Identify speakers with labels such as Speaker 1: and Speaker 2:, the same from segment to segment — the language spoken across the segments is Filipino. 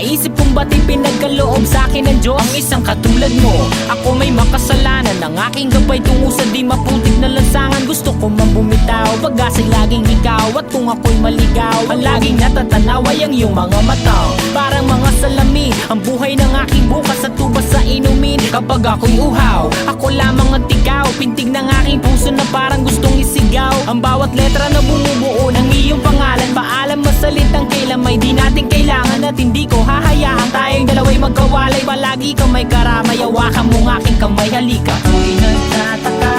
Speaker 1: Naisip kong ba't ipinagkaloob sa'kin ng Diyos ang isang katulad mo. Ako may makasalanan, ang aking gabay tungo sa di maputik na lansangan. Gusto ko man bumitaw, pag-asa'y laging ikaw. At kung ako'y maligaw, ang laging natatanaw ay ang iyong mga mata. Parang mga salamin, ang buhay ng aking bukas at tubas sa inumin. Kapag ako'y uhaw, ako lamang at ikaw. Pintig ng aking puso na parang gustong isigaw. Ang bawat letra na bumubuo ng iyong pangalan. Paalam masalitang kailan may di natin kailangan. At hindi ko hahayaan tayong dalawa'y magkawalay. Palagi kang may karamay, hawakan mong aking kamay, halika. Ako'y nagtataka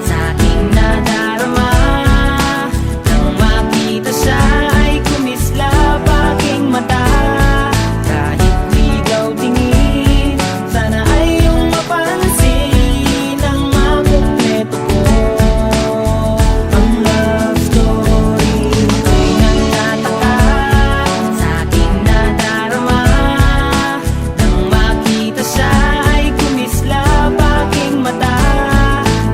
Speaker 1: sa aking nadarama, nang makita siya ay kumislap aking mata. Kahit ligaw tingin, sana ay iyong mapansin ang makumpleto ko ang love story. Ako'y nagtataka sa aking nadarama, nang makita siya ay kumislap aking mata.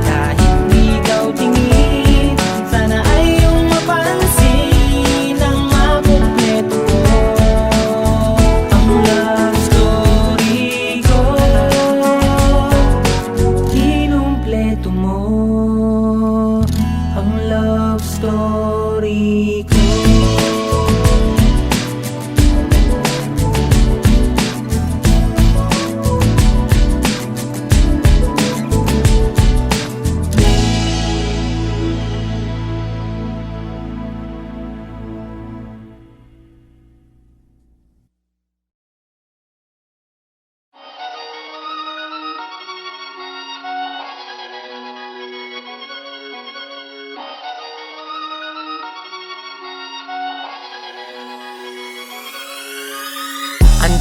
Speaker 1: Kahit ligaw tingin, sana ay iyong mapansin ang makumpleto ko ang love story ko. Kinumpleto mo ang love story ko. Ang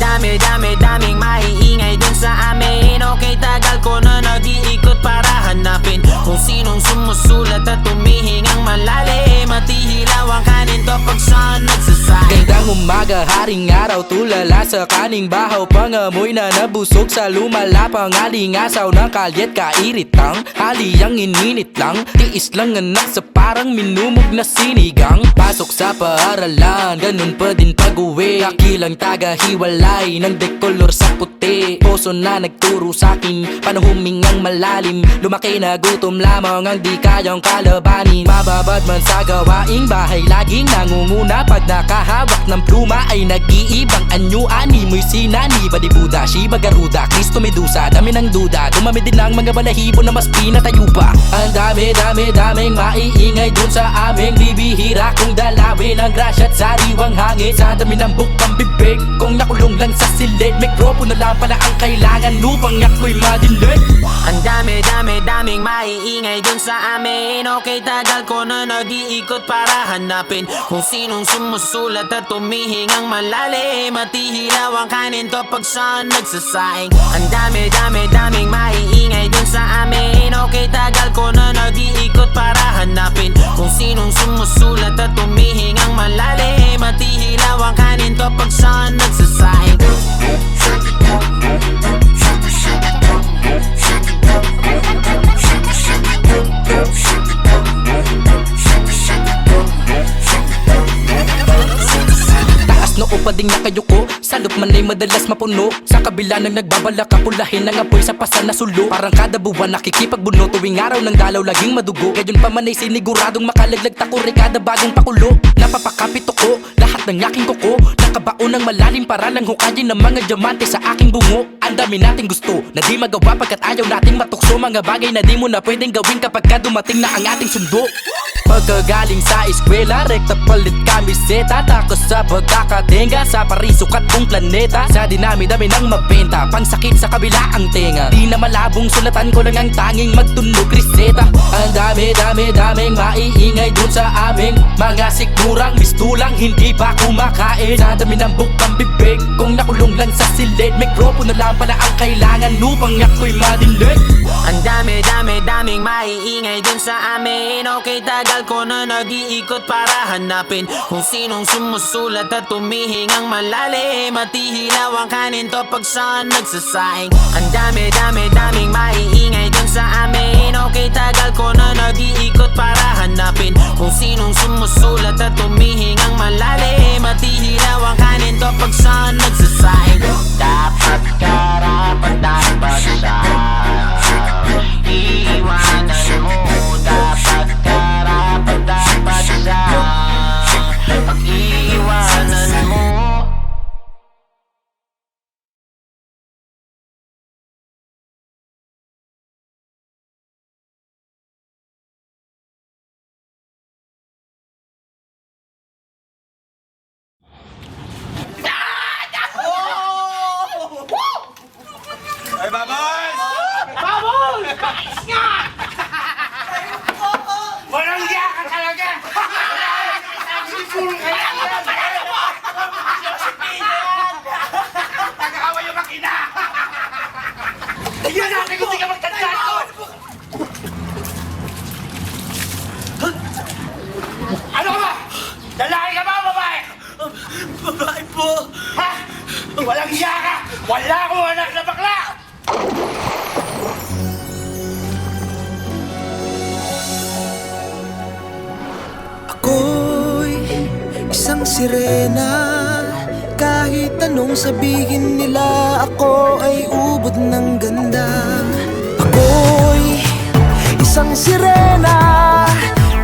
Speaker 1: daming maiingay dun sa amin. Okay, tagal ko na nag-iikot para hanapin kung sinong sumusulat at tumihingang malalim. At ihilaw ang kanin to pag saan nagsasahin.
Speaker 2: Gandang umaga, haring araw, tulala sa kaning bahaw. Pangamoy na nabusog sa lumalapang alingasaw ng kalyet. Kairitang haliyang ininit lang, tiis lang anak sa parang minumog na sinigang. Pasok sa paaralan, ganun pa din pag-uwi. Kakilang taga-hiwalay ng dekolor sa puti. Puso na nagturo sa'kin, paano humingang malalim. Lumaki na gutom lamang ang di kayang kalabanin. Mababad man sa gawaing bahay, laging nangunguna. Pag nakahawak ng pluma ay nag-iibang anyuan. Mo'y sinani, Badi Buddha, Shiva Garuda, Kristo Medusa. Dami ng duda, dumami din ang mga balahibo na mas pinatayo pa. Ang daming maiingay dun sa aming bibihira. Kung dalawin ang grasya at sariwang hangin, sa dami ng bukang bibig, kung nakulong lang sa silid, mikropono lang pala ang kailangan upang ako'y madinig.
Speaker 1: Ang daming maiingay dun sa amin. Okay, tagal ko na nag-iikot para hanapin kung sinong sumusulat at tumihingang malalim. At ihilaw ang kanin to pag saan nagsasaing. Ang daming maiingay dun sa amin. Okay, tagal ko na nag-iikot para hanapin kung sinong sumusulat at tumihingang malalim. At ihilaw ang kanin to pag saan nagsasaing.
Speaker 2: Taas noo pa ding nakayuko, sa loob man ay madalas mapuno. Sa kabila ng nagbabalak, kapulahin ng apoy sa pasan na sulo. Parang kada buwan nakikipagbuno, tuwing araw ng dalaw laging madugo. Gayon pa man ay siniguradong makalaglag takuri kada bagong pakulo. Napapakapit ko lahat ng aking kuko, nakabaon ng malalim para lang hukayin ng mga diamante sa aking bungo. Ang dami nating gusto na di magawa pagkat ayaw nating matukso. Mga bagay na di mo na pwedeng gawin kapag ka dumating na ang ating sundo. Pagkagaling sa eskwela, rekta palit kamiseta. Takos sa pagkakatenga, sa parisukat kong planeta. Sa dinami-dami ng mabenta, pangsakit sa kabila ang tenga. Di na malabong sulatan ko lang ang tanging magtunog reseta. Ang daming maiingay dun sa aming mga sigurang mistulang hindi pa kumakain. Sa dami ng bukang bibig, kung nakulong lang sa silid, mikropono lang pala ang kailangan upang ako'y madinig.
Speaker 1: Ang daming maiingay dun sa amin. Okay, tagal ko na nag-iikot para hanapin kung sinong sumusulat at tumihingang malalim. At ihilaw ang kanin to pag saan nagsasaing. Ang daming maiingay dun sa sa amin. Okay, tagal ko na nag-iikot para hanapin kung sinong sumusulat at tumihingang malalim. At ihiraw ang kanin kapag saan nagsasain. Dapat karapat dapat siya, iiwanan mo. Dapat karapat dapat siya, pag-iiwanan mo.
Speaker 3: Ay, Babos!
Speaker 4: Babol! Bakit nga? Walang hiya ka talaga! Sipulong ka yan! Nag-aaway yung makina! Tignan natin kung di ka magtandaan ko! Ano ka ba? Lalaki ka ba o babae?
Speaker 3: Babae po!
Speaker 4: Ha? Walang hiya ka! Wala akong anak na bakla!
Speaker 5: Ako'y isang sirena. Kahit anong sabihin nila, ako ay ubod ng ganda. Ako'y isang sirena.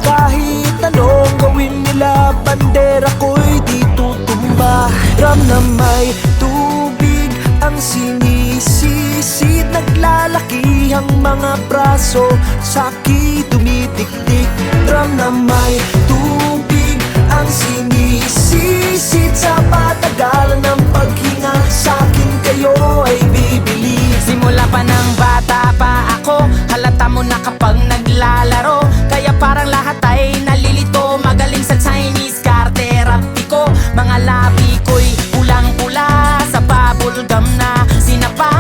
Speaker 5: Kahit anong gawin nila, bandera ko'y di tutumba. Ram na may tubig ang sinisisid, naglalaki ang mga braso, sa'ki tumitiktik. Drum na may tubig ang sinisisid, sa patagalan ng paghinga, sa'kin kayo ay bibili.
Speaker 1: Simula pa ng bata pa ako, halata mo na kapag naglalaro. Kaya parang lahat ay nalilito, magaling sa Chinese karte, rapti ko. Mga labi ko'y pulang-pula, sa bubble gum na sinapa.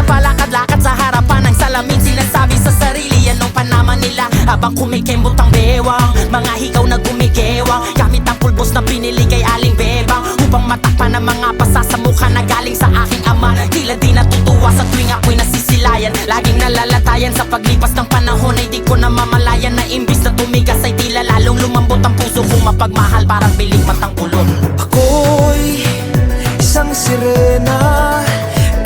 Speaker 1: Palakad-lakad sa harapan ng salamin, sinasabi sa sarili yan ang panama nila. Habang kumikembot ang bewang, mga hikaw na gumigewang, gamit ang pulbos na binili kay Aling Bebang, upang matakpan ang mga pasa sa mukha na galing sa aking ama. Tila di natutuwa sa tuwing ako'y nasisilayan, laging nalalatayan sa paglipas ng panahon. Ay di ko na mamalayan na imbis na tumigas ay tila lalong lumambot ang puso kong mapagmahal, parang piling matang kulot.
Speaker 5: Ako'y isang sirena.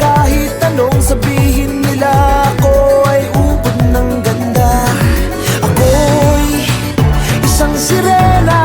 Speaker 5: Kahit anong sabihin nila, ako ay ubod ng ganda. Ako'y isang sirena.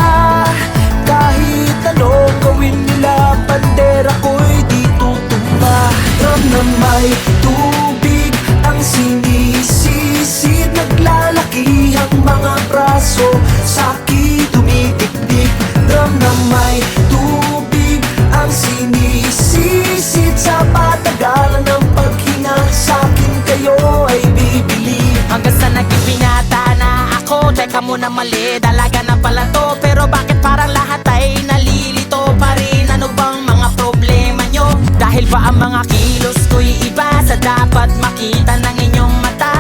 Speaker 5: Kahit anong gawin nila, bandera ko'y di tutumba. Ram na may tubig ang sinisisid, naglalaki ang mga braso, sa'ki tumitiktik. Drum na may tubig ang sinisisid, sa patagalan ng paghinga, sa'kin kayo ay bibili.
Speaker 1: Hanggang sa naging binata na ako, teka muna, mali, dalaga na pala to. Pero bakit parang lahat ay nalilito pa rin? Ano bang mga problema nyo? Dahil ba ang mga kilos ko'y iba sa dapat makita ng inyong mata?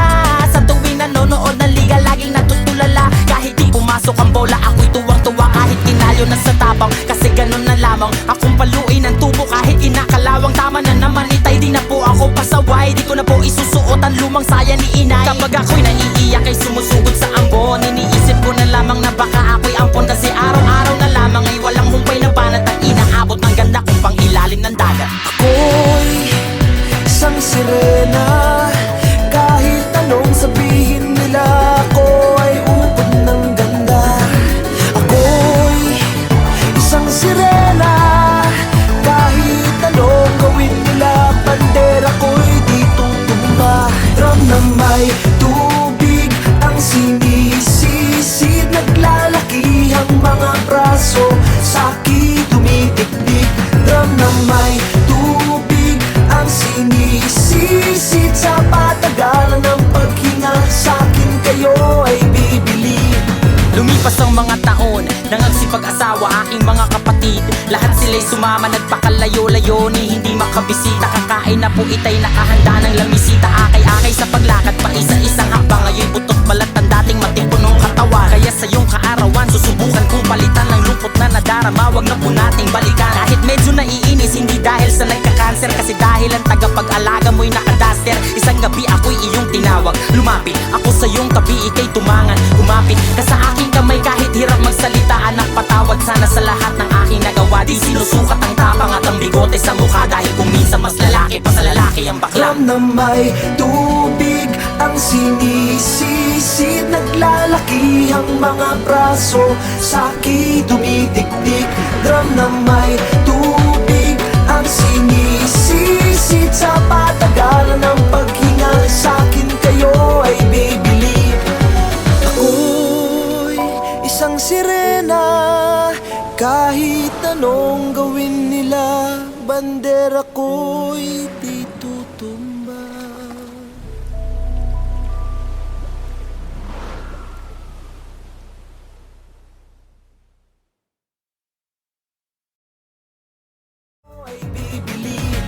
Speaker 1: Sa tuwing nanonood ng liga, laging natutulala. Kahit di pumasok ang bola, ako'y tuwang-tuwa. Kahit tinalo na sa tabang, kasi ganun na lamang. Akong paluin ang tubo kahit inakalawang. Tama na naman, itay, di na po ako pasaway. Di ko na po isusuot ang lumang saya ni inay. Kapag ako'y naiiyak ay sumusugod sa ambon, iniisip ko na lamang na baka ako'y ampon. Kasi araw-araw na lamang ay walang humpay na banat ang inaabot ng ganda kung pang ilalim ng dagat.
Speaker 5: Ako'y isang sirena. Kahit anong sabihin nila, ako ay ubod ng ganda. Ako'y isang sirena. Kahit anong gawin nila, bandera ko'y di tutumba. Drum na may tubig ang sinisisid, naglalaki ang mga braso, sa'ki tumitiktik. Drum na may tubig ang sinisisid, sa patagalan ng paghinga, sa'kin kayo ay bibili.
Speaker 1: Lumipas ang mga taon, nangagsipag-asawa aking mga kapatid. Lahat sila'y sumama, nagpakalayo-layo ni hindi makabisita. Kakain na po itay, nakahanda ng lamisita. Akay-akay sa paglakad, pa isa-isang hakbang. Ngayon'y butot balat ang dating matipunong katawan. Kaya sa iyong kaarawan, susubukan kong palitan ng lungkot na nadarama. Wag na po nating balikan, kahit medyo naiinis, hindi dahil sa nagkakaroon nagka-cancer kasi dahil ang tagapag-alaga mo'y nakadaster. Isang gabi ako'y iyong tinawag, lumapit ako sa iyong tabi, ika'y tumangan. Kumapit ka sa aking kamay kahit hirap magsalita. Anak, patawad sana sa lahat ng aking nagawa. Di sinusukat ang tapang at ang bigote sa mukha, dahil kung minsan mas lalaki pa sa lalaki ang bakla.
Speaker 5: Drum na may tubig ang sinisisid, naglalaki ang mga braso sa'ki dumidikdik. Drum na may tubig ang sinisisid, sa patagalan ng paghinga sa'kin kayo ay bibilib. Ako'y isang sirena, kahit anong gawin nila, bandera ko'y di tutumba. Ay bibilib.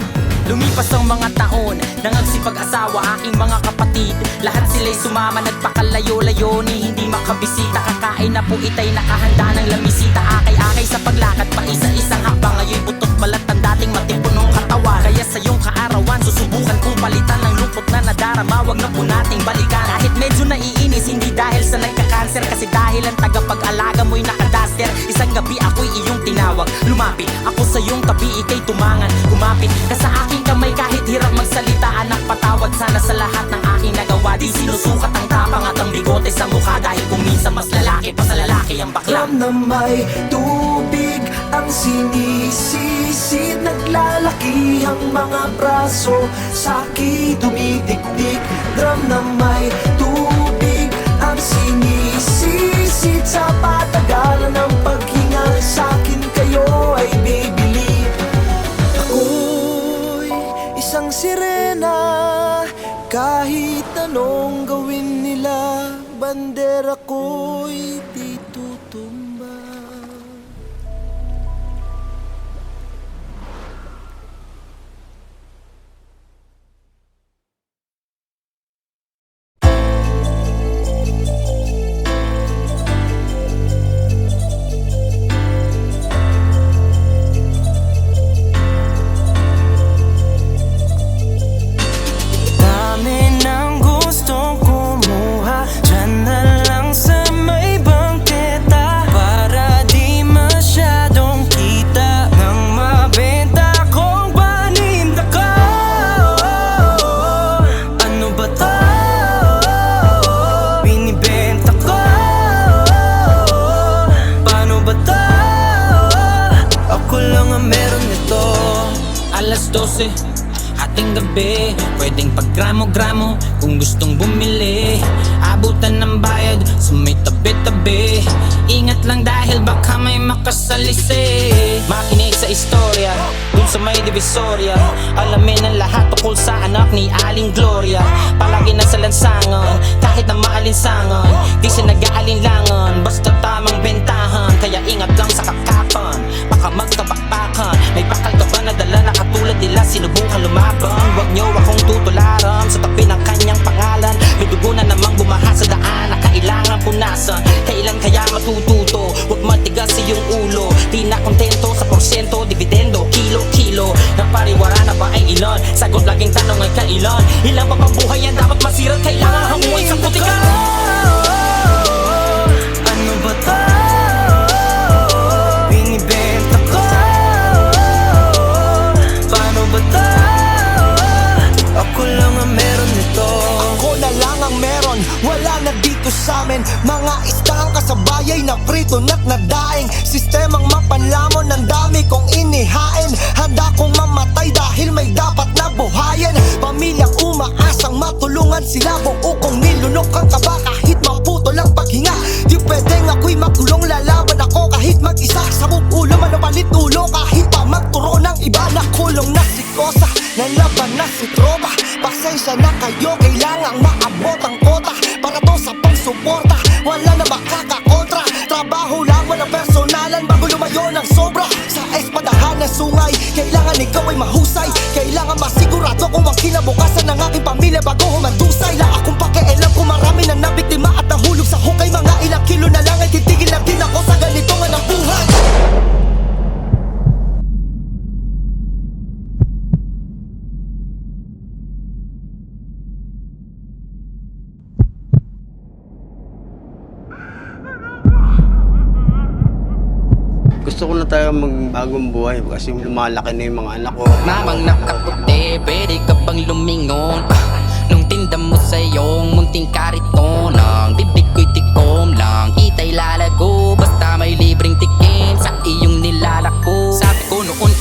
Speaker 1: Lumipas ang mga taon, nangagsipag-asawa aking mga kapatid. Lahat sila'y sumama, nagpakalayo-layo ni hindi makabisita. Kakain na po itay nakahanda ng lamisita. Akay-akay sa paglakad pa isa-isang hakbang. Ngayon putot balat ang dating matipunong katawan. Kaya sa iyong kaarawan, susubukan kong palitan ng lungkot na nadarama. Wag na po nating balikan. Kahit medyo naiinis, hindi dahil sa nagka-cancer, kasi dahil ang tagapag-alaga mo'y nakadaster. Isang gabi ako'y iyong tinawag, lumapit ako sa iyong tabi, ika'y tumangan. Kumapit ka sa aking kamay kahit hirap magsalita. Anak, patawad sana sa lahat ng aking nagawa. Di sinusukat ang tapang at ang bigote sa mukha, dahil kung minsan mas lalaki pa sa lalaki ang bakla.
Speaker 5: Drum na may tubig ang sinisisid, naglalaki ang mga braso sa'ki dumidikdik. Drum na may tubig ang sinisisid, sa patagalan ng paghinga sa'kin kayo ay bibilib. Ako'y isang sirena, kahit anong gawin nila, bandera ko'y di tutumba. Dami ng gustong kumuha, dyan na lang sa may bangketa, para di masyadong kita nang mabenta kong paninda ko. Ano ba to? Binibenta ko. Paano ba to? Ako lang ang meron nito.
Speaker 1: Alas 12, ating gabi, pwedeng paggramo-gramo kung gustong bumili. Abutan ng bayad sa may tabi-tabi. Ingat lang dahil baka may makasalisi. Makinig sa istorya dun sa may divisoria. Alamin ang lahat tungkol sa anak ni Aling Gloria. Palagi na sa lansangan, kahit na maalinsangan, di siya nag-aalinlangan, basta tamang bentahan. Kaya ingat lang sa kakapan, baka magtabakbakan. May bakal ka ba na dala na katulad nila, sinubukan lumaban? Huwag niyo akong tutularan sa tabi ng kanyang pangalan. May dugo na namang bumaha sa daan na kailangan punasan. Kailan kaya matututo? Huwag matigas iyong ulo. Di na kontento sa porsyento, dividendo, kilo-kilo. Napariwara na ba ay ilan? Sagot laging tanong ay kailan? Ilang pa pabuhay yan dapat masirat? Kailangan hamuin sa putikan.
Speaker 5: Ano ba to? Binibenta ko. Paano ba to? Ako lang ang meron nito. Ako na lang ang meron, wala na dito sa'min. Mga istang kasabayay na prito na't nadaing. Sistemang mapanlamon, ang dami kong inihain. Handa kong mamatay dahil may dapat na buhayin. Pamilyang umaasang matulungan sila. Buo kong nilunok ang kaba kahit mamputo lang paghinga. Di pwedeng ako'y magulong, lalaban ako kahit mag-isa. Sabog ulo, manabalit ulo kahit pa magturo ng iba. Nakulong na si Kosa, nalaban na si Tropa. Pasensya na kayo, kailangang maabot ang kota. Para to sa pangsuporta, wala na makakakontra. Trabaho lang, walang personalan bago lumayo ng sobra. Sa espadahan ng sungay, kailangan ikaw ay mahusay. Kailangan masigurado kung ang kinabukasan ng aking pamilya bago humandusay. La akong pakialam kung marami na nabiktima at nahulog sa hukay. Mga ilang kilo na lang ay titigil na din ako sa ganito nga ng buhay.
Speaker 6: gusto ko na tayo magbagong buhay kasi lumalaki na yung mga anak ko.
Speaker 2: Mamang nakaputi, pwede ka bang lumingon? Nung tinda mo sa iyong munting kariton, ang bibig ko'y tikom lang, kita'y lalago, basta may libreng tikim sa iyong nilalako. Sabi ko noon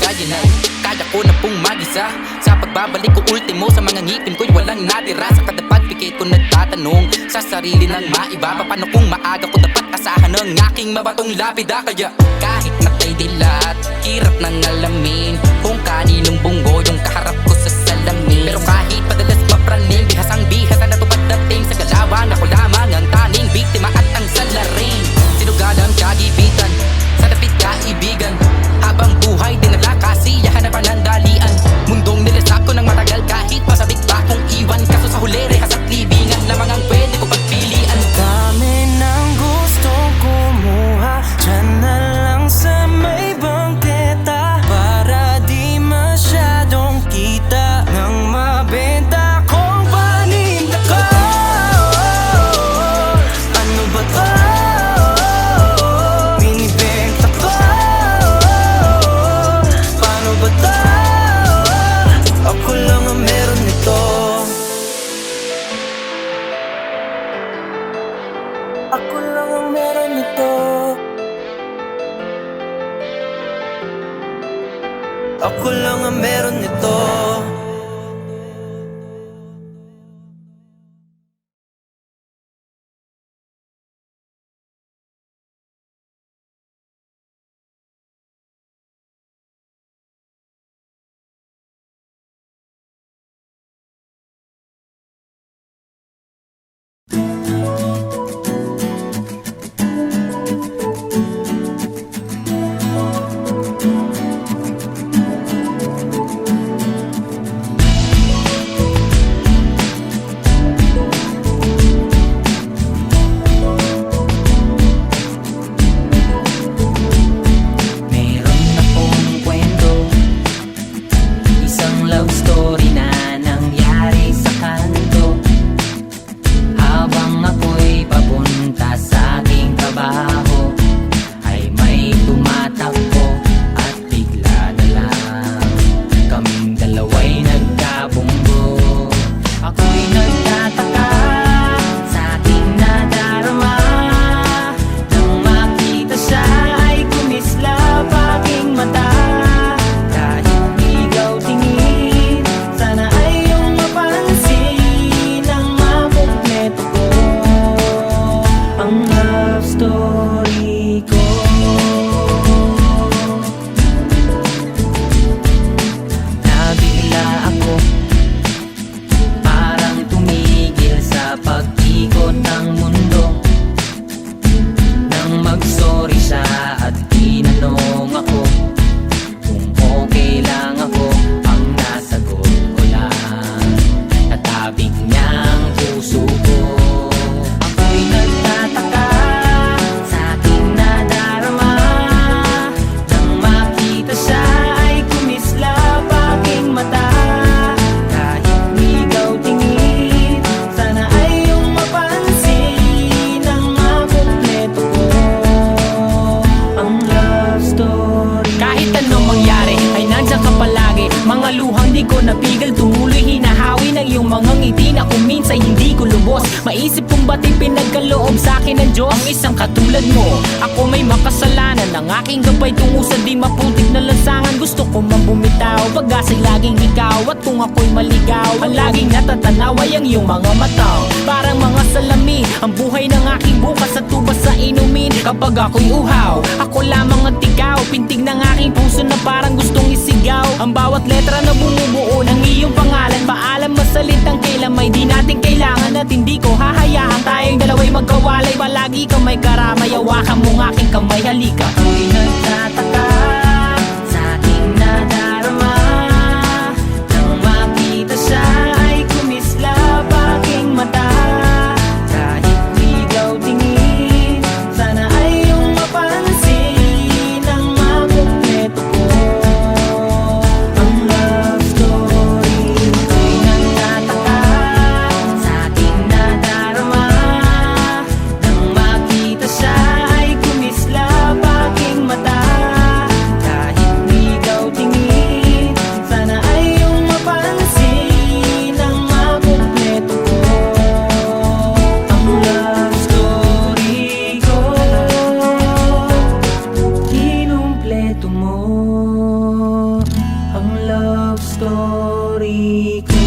Speaker 2: kaya ko na pong mag-isa. Sa pagbabalik ko ultimo sa mga ngipin ko'y walang natira. Sa kada pagpikit ko nagtatanong sa sarili ng maiba, paano kung maaga ko dapat asahan ng aking mabatong lapida. Kaya kahit natay dilat, hirap nang alamin kung kaninong bunggo yung kaharap ko sa salamin. Pero kahit padalas mapraning, bihasang bihas na natupad dating sa galawang, ako lamang ang taning biktima at ang salarin. Sinugalang kagibitan, sa dapit kaibigan, habang buhay dinala kasiyahan na panandalian. Mundong nilasap ko ng matagal kahit masabik pa kong iwan. Kaso sa huli rehas at libingan lamang ang pwede ko pagpilian.
Speaker 5: Dami ng gustong kumuha, dyan na lang sa may bangketa, para di masyadong kita nang mabenta kong paninda ko. Ano ba to? Binibenta ko. Paano ba to? Ako lang ang meron nito. Ako lang ang meron nito. Ako lang ang meron nito.
Speaker 1: Meron akong kwento, isang love story na nangyari sa kanto. Habang ako'y papunta sa aking trabaho, ay may tumatakbo at bigla na lang kaming dalawa'y nagkabunggo. Ako'y nagtataka sa aking nadarama, nang makita siya ay kumislap aking mata. Kahit ligaw tingin, sana ay iyong mapansin ang makumpleto ko, ang love story ko. Nabigla ako, parang tumigil sa pag-ikot ng mundo, nang mag-sorry siya at tinanong ako kung okay lang ako. Ang nasagot ko lang, natabig niya ang puso ko. Ako'y nagtataka sa aking nadarama, nang makita siya ay kumislap aking mata. Kahit ligaw tingin, sana ay iyong mapansin ang makumpleto ko, ang love story. Kahit anong mangyari ay nandiyan ka palagi. Mga luhang di ko napigil tumuloy, hinahawi ng iyong mga ngiti na kung minsan hindi ko lubos. Maisip kong ba't pinagkaloob sa akin ng Diyos ang isang katulad mo. Ako may makasalanan, ang aking gabay tungo sa di maputik na lansangan. Gusto ko man bumitaw, pag-asa'y laging ikaw. At kung ako'y maligaw, ang laging natatanaw ay ang iyong mga mata. Parang mga salamin, ang buhay ng aking bukas at tubas sa inumin. Kapag ako'y uhaw, ako lamang at ikaw, pintig ng aking puso na parang gustong isigaw. Ang bawat letra na bumubuo ng iyong pangalan, paalam masalitang kailan may di natin kailangan. At hindi ko hahayaan tayong dalawa'y magkawalay. Palagi ka may karamay, hawakan mong aking kamay, halika. Ako'y nagtataka sa aking nadarama, nang makita siya ay kumislap aking mata. Kahit ligaw tingin, sana ay iyong mapansin ang makumpleto ko, ang love story. Ako'y nagtataka sa aking nadarama, nang makita siya ay kumislap aking mata. story ko.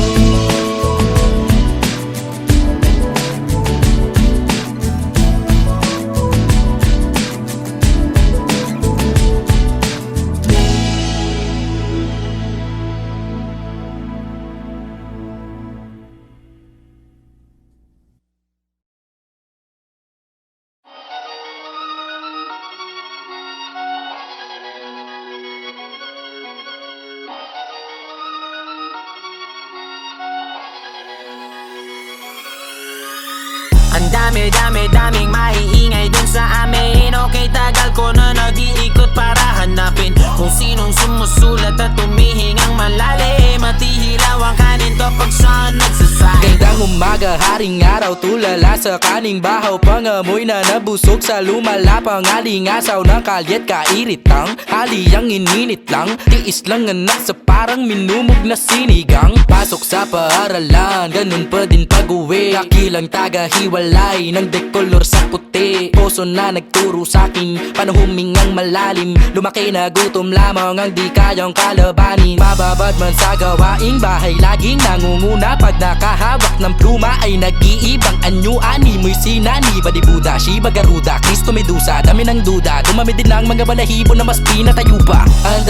Speaker 1: Ang daming maiingay dun sa amin. Okay, tagal ko na nag-iikot para hanapin kung sinong sumusulat at tumihingang malalim. Matihilaw ang kanin to pag saan nagsasaing.
Speaker 2: Gandang umaga, haring araw, tulala sa kaning bahaw. Pangamoy na nabusog sa lumalapang alingasaw ng kalyat kairitang haliyang ininit lang. Tiis lang anak sa parang minumog na sinigang. Pasok sa paaralan, ganun pa din pag-uwi. Kakilang taga-hiwalay ng dekolor sa puti. Poso na nagturo sa'kin paano humingang malalim. Lumaki na gutom lamang ang di kayang kalabanin. Mababad man sa gawaing bahay, laging nangunguna. Pag nakahawak ng pluma ay nag-iibang anyo. Ani mo'y sinani, Badi Buddha, Shiva Garuda, Kristo Medusa. Dami ng duda, dumami din ang mga balahibo na mas pinatayo pa. Ang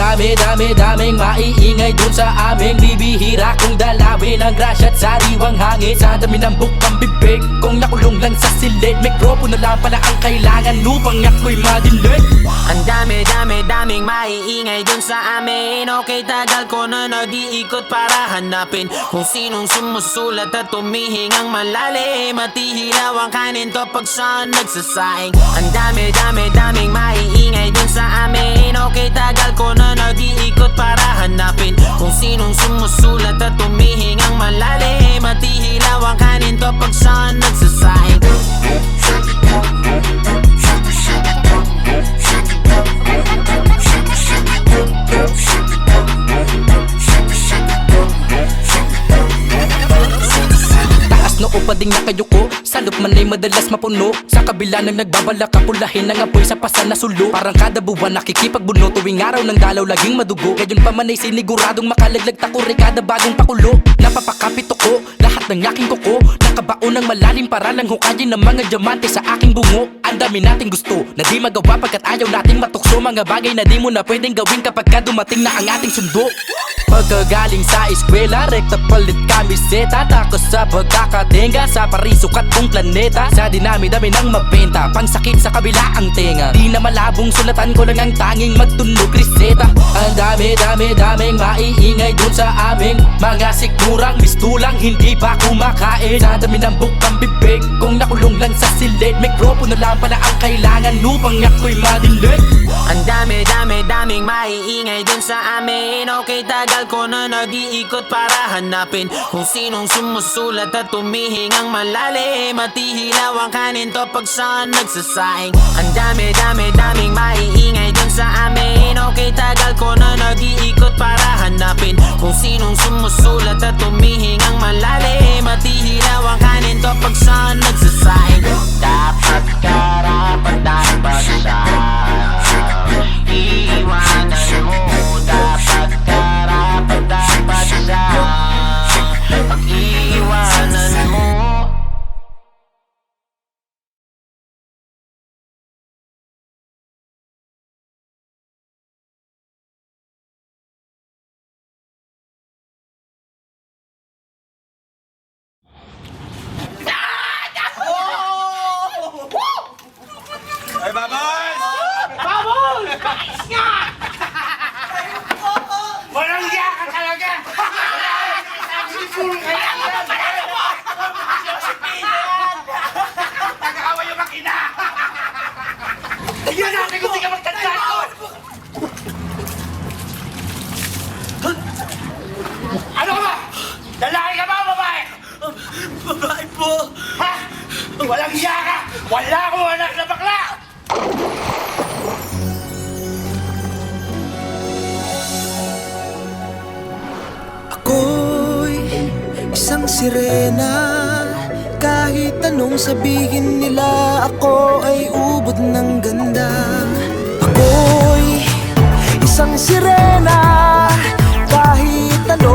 Speaker 2: daming maiingay dun sa aming bibihira kung dalawin ang grasya at sariwang hangin. Sa dami ng bukang bibig, kung nakulong lang sa silid, mikropono lang pala ang kailangan upang ako'y madinig.
Speaker 1: Ang daming maiingay dun sa amin. Okay, tagal ko na nag-iikot para hanapin kung sinong sumusulat at tumihingang malalim. Matihilaw ang kanin to pag saan nagsasaing. Ang daming maiingay dun sa amin. Okay, tagal ko na nag-iikot para hanapin kung sinong sumusulat at tumihingang malalim. Matihilaw ang kanin to pag saan nagsasaing.
Speaker 2: Noo pa ding nakayuko, salop man ay madalas mapuno. Sa kabila ng nagbabalak, kapulahin ng apoy sa pasan na sulo. Parang kada buwan nakikipagbuno, tuwing araw ng dalaw laging madugo. Gayon pa man ay siniguradong makalaglag takuri kada bagong pakulo. Napapakapit ako, lahat ng aking kuko, nakabaon ng malalim para lang hukayin ng mga diamante sa aking bungo. Ang dami nating gusto na di magawa pagkat ayaw nating matukso. Mga bagay na di mo na pwedeng gawin kapag ka dumating na ang ating sundo. Pagkagaling sa eskwela, rekta palit kamiseta. Takos sa pagkakatenga, sa parisukat kong planeta. Sa dinami-dami ng mabenta, pang sakit sa kabila ang tenga. Di na malabong sulatan ko lang ang tanging magtunog reseta. Ang daming maiingay dun sa aming mga sikmurang mistulang hindi pa kumakain. Sa dami ng bukang bibig, kung nakulong lang sa silid, mikropono lang pala ang kailangan upang ako'y madinig.
Speaker 1: Ang daming maiingay dun sa amin. Okay, tagal ko na nag-iikot para hanapin kung sinong sumusulat at tumihingang malalim. Matihilaw ang kanin to pag saan nagsasaing. Ang daming maiingay dun sa amin. Okay, tagal ko na nag-iikot para hanapin kung sinong sumusulat at tumihingang malalim. Matihilaw ang kanin to pag saan nagsasaing. Dapat karapat-dapat siya, iwanan mo. Dapat karapat-dapat siya, pag-iwanan mo.
Speaker 3: Ay, Baboy!
Speaker 4: Walang iya ka talaga! Nag-aaway yung makina! Tignan natin kung di ka magtandaan ko! Ano ka ba? Lalaki ka ba o babae?
Speaker 3: Babae po!
Speaker 4: Ha? Walang iya ka! Wala akong anak na bakla!
Speaker 5: Ako'y isang sirena. Kahit anong sabihin nila, ako ay ubod ng ganda. Ako'y isang sirena. Kahit ano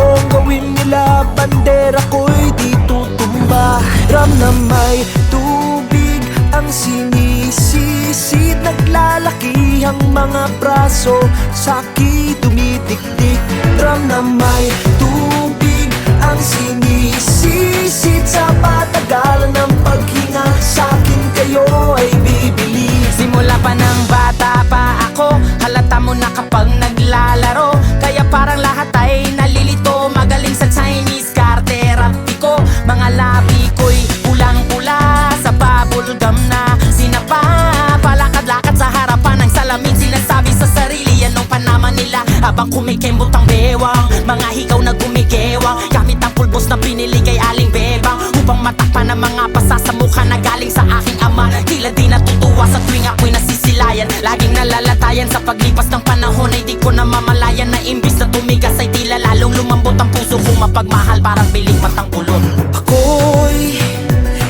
Speaker 1: habang kumikembot ang bewang. Mga hikaw na gumigewang gamit ang pulbos na binili kay Aling Bebang, upang matakpan ang mga pasa sa mukha na galing sa aking ama. Tila di natutuwa sa tuwing ako'y nasisilayan. Laging nalalatayan sa paglipas ng panahon ay di ko namamalayan na imbis na tumigas ay tila lalong lumambot ang puso ko. Mapagmahal parang piling matang ulot.
Speaker 5: Ako'y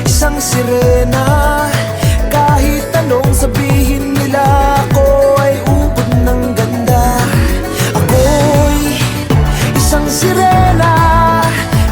Speaker 5: isang sirena, kahit anong sabihin nila, ako ay ubod ng ganda. Ako'y isang sirena,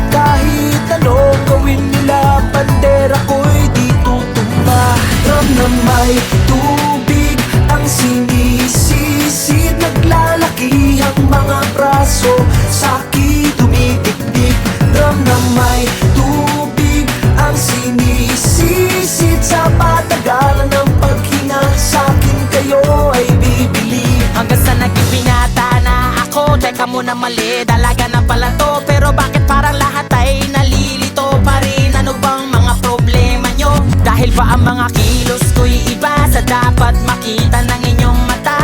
Speaker 5: kahit anong gawin nila, bandera ko'y di tutumba. Drum na may tubig ang sinisisid, naglalaki ang mga braso, sa'ki dumidikdik. Drum na may tubig ang sinisisid, sa patagalan ng paghinga, sa'kin kayo ay bibili.
Speaker 1: Hanggang sa naging binata na ako, teka muna mali, dalaga na pala to. Pero bakit parang lahat ay nalilito pa rin? Ano bang mga problema nyo? Dahil ba ang mga kilos ko'y iba sa dapat makita ng inyong mata?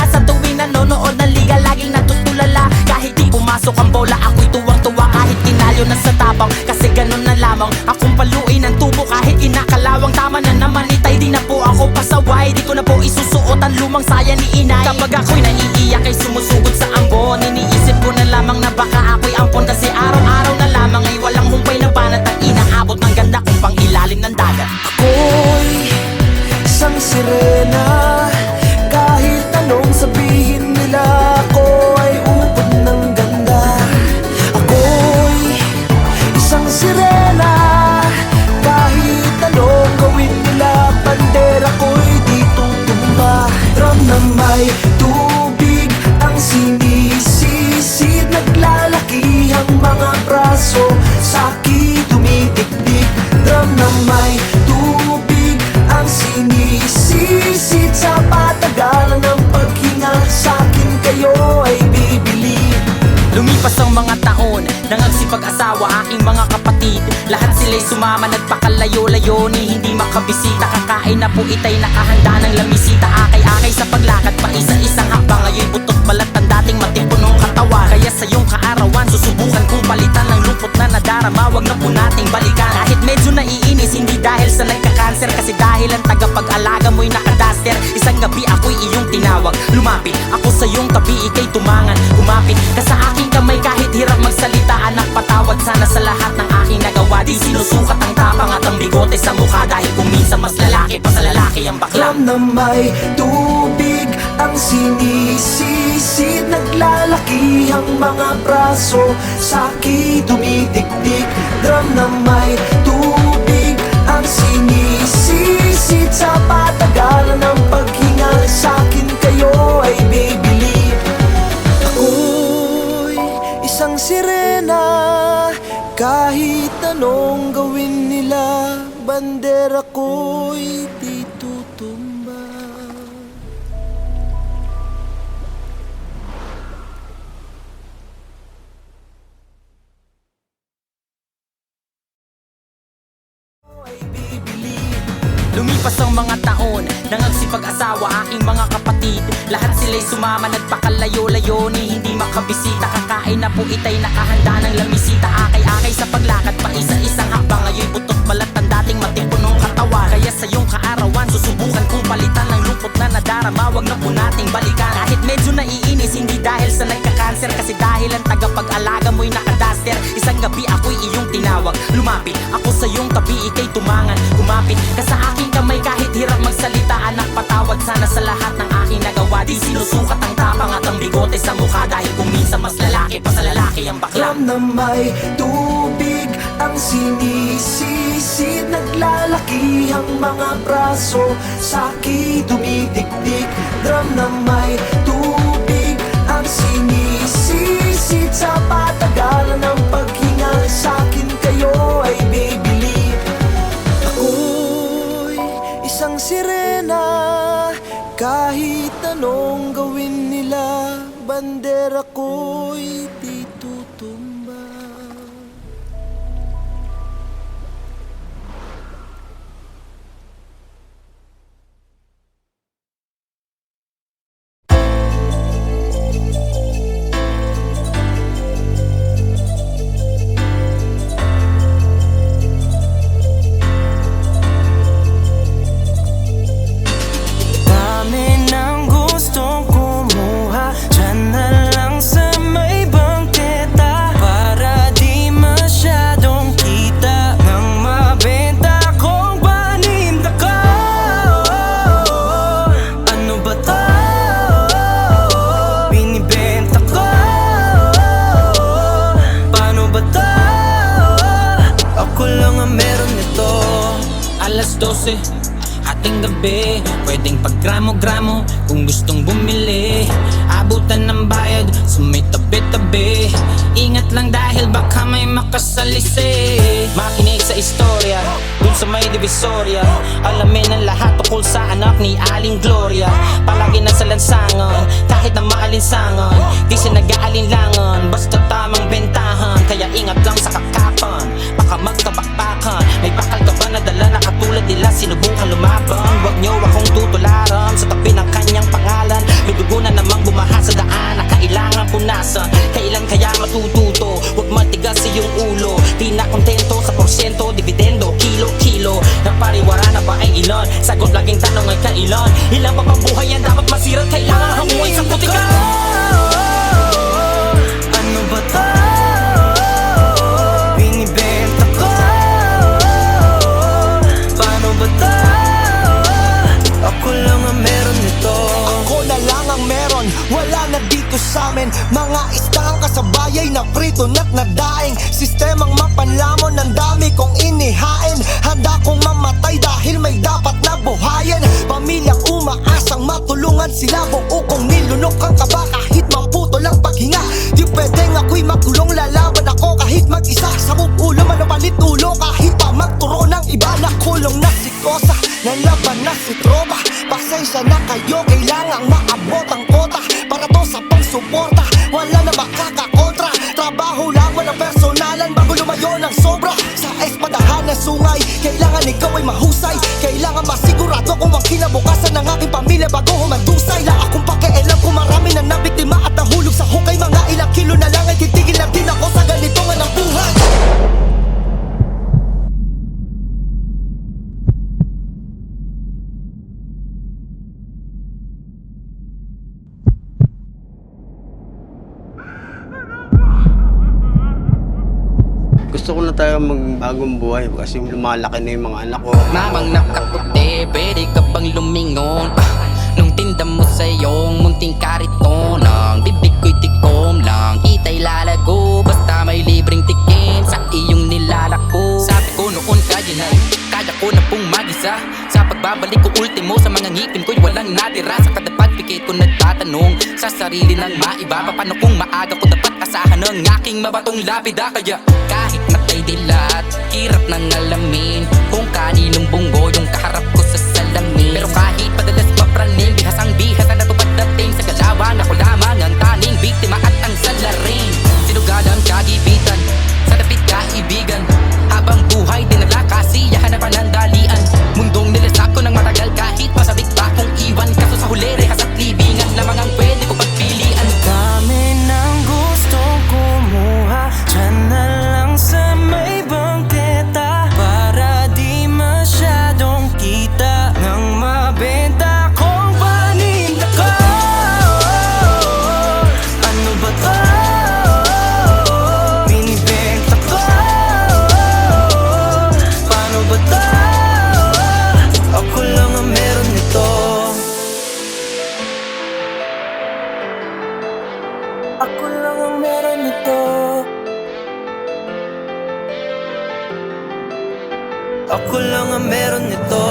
Speaker 1: Sa tuwing nanonood ng liga, laging natutulala. Kahit di pumasok ang bola, ako'y tuwang-tuwa. Kahit tinalo na sa tabang, kasi ganun na lamang. Akong paluin ang tubo kahit inakalawang. Tama na naman itay, di na po ako pasaway. Di ko na po isusuot ang lumang saya ni inay. Kapag ako'y naiiyak ay sumusugod sa ambon, iniisip ko na lamang na baka ako'y ampon. Kasi araw-araw na lamang ay walang humpay na banat ang inaabot ng ganda kong pang ilalim ng dagat.
Speaker 5: Ako'y isang sirena, kahit anong sabihin nila, ako ay ubod ng ganda. Ako'y isang sirena, kahit anong gawin nila, bandera ko'y di tutumba. Drum na may tubig ang sinisisid, naglalaki ang mga braso, sa'ki dumidikdik. Drum na may tubig ang sinisisid, sa patagalan ng paghinga, sa'kin kayo ay bibili.
Speaker 1: Lumipas ang mga taon, nangagsipag-asawa aking mga kapatid. Lahat sila'y sumama, nagpakalayo-layo ni hindi makabisita. Kakain na po itay nakahanda ng lamisita. Akay-akay sa paglakad pa isa-isang hakbang. Ngayon butot balat ang dating matipunong katawan. Kaya sa iyong kaarawan, susubukan kong palitan ng lungkot na nadarama. Wag na po nating balikan. Kahit medyo naiinis, hindi dahil sa nagka-cancer, kasi dahil ang tagapag-alaga mo'y nakadaster. Isang gabi ako'y iyong tinawag, lumapit ako sa iyong tabi, ika'y tumangan. Kumapit ka sa aking kamay kahit hirap magsalita. Anak, patawad sana sa lahat ng aking nagawa. Di sinusukat ang tapang at ang bigote sa mukha, dahil kung minsan mas lalaki pa sa lalaki ang bakla.
Speaker 5: Drum na may tubig ang sinisisid, naglalaki ang mga braso, sa'ki dumidikdik. Drum na may tubig ang sinisisid, sa patagalan ng paghinga, sa'kin kayo ay bibili. Ako'y isang sirena, kahit anong gawin nila, bandera ko'y di tutumba.
Speaker 1: Lumipas ang mga taon, nangagsipag-asawa aking mga kapatid. Lahat sila'y sumama, nagpakalayo-layo ni hindi makabisita. Kakain na po itay nakahanda ng lamisita. Akay-akay sa paglakad pa isa-isang hakbang. Ngayon butot balat ang dating matipunong katawan. Kaya sa iyong kaarawan, susubukan kong palitan ng lungkot na nadarama. Wag na po nating balikan. Kahit medyo naiinis, hindi dahil sa nagka-cancer, kasi dahil ang tagapag-alaga mo'y nakadaster. Isang gabi ako'y iyong tinawag, lumapit ako sa iyong tabi, ika'y tumangan. Kumapit ka sa aking kamay kahit hirap magsalita. Anak, patawad sana sa lahat ng aking nagawa. Di sinusukat ang tapang at ang bigote sa mukha, dahil kung minsan mas lalaki pa sa lalaki ang bakla.
Speaker 5: Drum na may tubig ang sinisisid, naglalaki ang mga braso, sa'ki dumidikdik. Drum na may tubig ang sinisisid, sa patagalan ng paghinga, sa'kin kayo ay bibili. Ako'y isang sirena, kahit anong gawin nila, bandera ko'y di tutumba.
Speaker 1: 12 hating gabi, pwedeng paggramo-gramo kung gustong bumili. Abutan ng bayad sa may tabi-tabi. Ingat lang dahil baka may makasalisi. Makinig sa istorya dun sa may divisorya. Alamin ang lahat tukol sa anak ni Aling Gloria. Palagi nasa lansangan kahit na maalinsangan. Di siya nag-aalinlangan basta tamang bentahan. Kaya ingat lang sa kakapan, baka magkabakbakan. May bakal ka ba na dala na katulad nila sinubukan lumaban? Huwag niyo akong tutularan sa tabi ng kanyang pangalan. May dugo na namang bumaha sa daan na kailangan punasan. Kailan kaya matututo? Huwag matigas sa iyong ulo. Di na kontento sa porsyento, dividendo, kilo-kilo. Napariwara na ba ay ilan? Sagot laging tanong ay kailan? Ilang pa bang buhay yan dapat masira? Kailangan hanguin sa putikan.
Speaker 5: Ano ba to? Binibenta ko. Paano ba to? Ako lang ang meron nito. Ako na lang ang meron, wala na dito sa amin. Mga istang kasabayay na prito na't nadaing. Sistemang mapanlamon, ang dami kong inihain. Handa kong mamatay dahil may dapat na buhayin. Pamilyang umaasang matulungan sila. Buo kong nilunok ang kaba kahit maputo lang paghinga. Di pwedeng ako'y magkulong, lalaban ako kahit mag-isa. Sabog ulo, manupalit ulo kahit pa magturo ng iba. Nakulong na si Kosa, nalaban na si Tropa. Pasensya na kayo, kailangang maabot ang kota. Para to sa pangsuporta, wala na makakakontra. Trabaho lang, walang personalan bago lumayo ng sobra. Sa espadahan na sungay, kailangan ikaw ay mahusay. Kailangan masigurado kung ang kinabukasan ng aking pamilya bago humandusay. La akong pakialam kung marami na nabiktima at nahulog sa hukay. Mga ilang kilo na lang ay titigil na din ako sa ganito nga ng buhay.
Speaker 6: Gusto ko na tayo magbagong buhay kasi lumalaki na yung mga anak ko.
Speaker 2: Mamang nakaputi, pwede ka bang lumingon? Nung tinda mo sa iyong munting kariton, ang bibig ko'y tikom lang, itay lalago. Basta may libreng tikim sa iyong nilalako. Sabi ko noon kaya na, kaya ko na pong mag-isa. Sa pagbabalik ko ultimo, sa mga ngipin ko'y walang natira. Sa kada pagpikit ko nagtatanong sa sarili ng maiba. Paano kung maaga ko dapat asahan ng aking mabatong lapida? Kaya kahit matay dilat, hirap nang alamin kung kaninong bunggo yung kaharap ko sa salamin. Pero kahit padalas mapraning, bihasang bihas na natupad dating sa galawan. Ako lamang ang taning biktima at ang salarin. Sinugalang kagibitan, sa dapit kaibigan. Habang buhay dinala kasiyahan na panandalian. Mundong nilasap ko ng matagal kahit masabik pa kong iwan. Kaso sa huli rehas at libingan lamang ang pwede ko pagpilian.
Speaker 5: Dami ng gustong kumuha, dyan na lang sa may bangketa. Para di masyadong kita nang mabenta kong paninda ko. Ano ba to? Binibenta ko. Paano ba to? Ako lang ang meron nito. Ako lang ang meron nito. Ako lang ang meron nito.